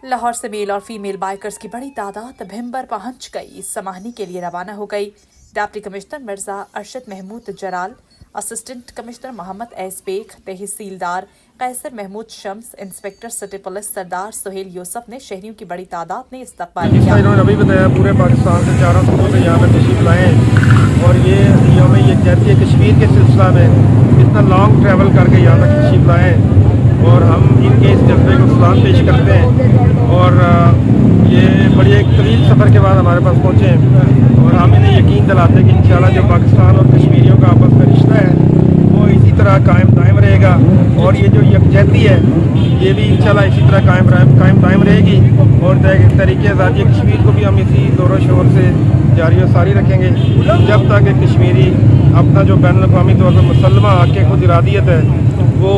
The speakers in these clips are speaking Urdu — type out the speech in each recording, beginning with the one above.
لاہور سے میل اور فیمیل بائکرز کی بڑی تعداد بھمبر پہنچ گئی سماہنی کے لیے روانہ ہو گئی۔ ڈپٹی کمشنر مرزا ارشد محمود جلال، اسسٹنٹ کمشنر محمد ایس بیگ، تحصیلدار قیصر محمود شمس، انسپکٹر سٹی پولیس سردار سہیل یوسف نے شہریوں کی بڑی تعداد نے استقبال کیا۔ انہوں نے ابھی بتایا پورے پاکستان سے 4 صوبوں سے یہاں پہ تشریف لائے ہیں اور یہ یوم یکجہتی کشمیر کے سلسلہ میں اتنا لانگ ٹریول کر کے یہاں تک تشریف لائے ہیں اور ہم ان کے اس جذبے کو سلام پیش کرتے ہیں اور یہ بڑی ایک طویل سفر کے بعد ہمارے پاس پہنچے ہیں اور ہم انہیں یقین دلاتے ہیں کہ انشاءاللہ جو پاکستان اور کشمیریوں کا آپس میں رشتہ ہے وہ اسی طرح قائم دائم رہے گا اور یہ جو یکجہتی ہے یہ بھی انشاءاللہ اسی طرح قائم دائم رہے گی اور تحریک آزادی کشمیر کو بھی ہم اسی زور و شور سے جاری و ساری رکھیں گے جب تک کہ کشمیری اپنا جو بین الاقوامی طور پر مسلمہ حق خود ارادیت ہے وہ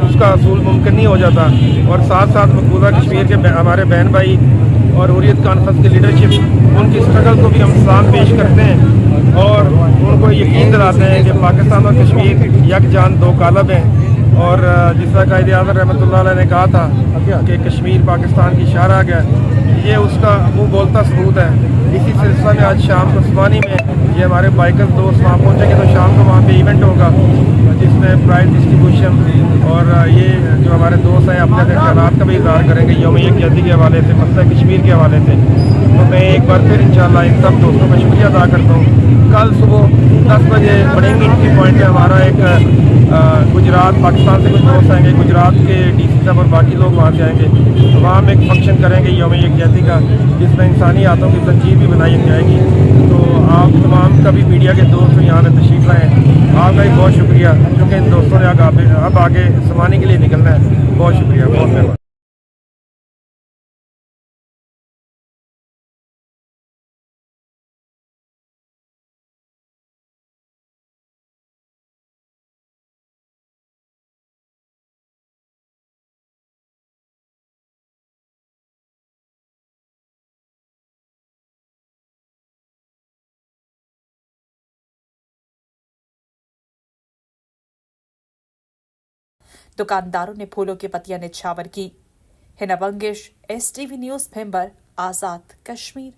اس کا اصول ممکن نہیں ہو جاتا اور ساتھ ساتھ مقبوضہ کشمیر کے ہمارے بہن بھائی اور حریت کانفرنس کی لیڈرشپ ان کی اسٹرگل کو بھی ہم سلام پیش کرتے ہیں اور ان کو یقین دلاتے ہیں کہ پاکستان اور کشمیر یک جان دو قالب ہیں اور جس طرح قائد اعظم رحمۃ اللہ علیہ نے کہا تھا کہ کشمیر پاکستان کی شاہراہ ہے، یہ اس کا منہ بولتا ثبوت ہے۔ اسی سلسلہ میں آج شام کو سمانی میں یہ ہمارے بائکرز دوست وہاں پہنچیں گے تو شام کو وہاں پہ ایونٹ ہوگا جس میں پرائز ڈسٹریبیوشن اور یہ جو ہمارے دوست ہیں اپنے خیالات کا بھی اظہار کریں گے یوم یکجہتی کے حوالے سے، مسئلہ کشمیر کے حوالے سے۔ تو میں ایک بار پھر انشاءاللہ ان سب دوستوں کا شکریہ ادا کرتا ہوں۔ کل صبح 10 بجے بڑنگی انٹری پوائنٹ پہ ہمارا ایک گجرات پاکستان سے کچھ دوست آئیں گے، گجرات کے ڈی سی صاحب اور باقی لوگ وہاں سے آئیں گے تو وہاں ہم ایک فنکشن کریں گے یوم یکجہتی کا جس میں انسانی ہاتھوں کی تنظیم بھی بنائی جائے گی۔ تو آپ تمام کا بھی میڈیا کے دوست یہاں پہ تشریف لائیں، آپ کا بھی بہت شکریہ کیونکہ ان دوستوں نے اب آگے سمانے کے لیے نکلنا ہے۔ بہت شکریہ، بہت مہربانی۔ دکانداروں نے پھولوں کی پتیاں نچھاور کی۔ ہنا بنگش، STV نیوز بھمبر، آزاد کشمیر۔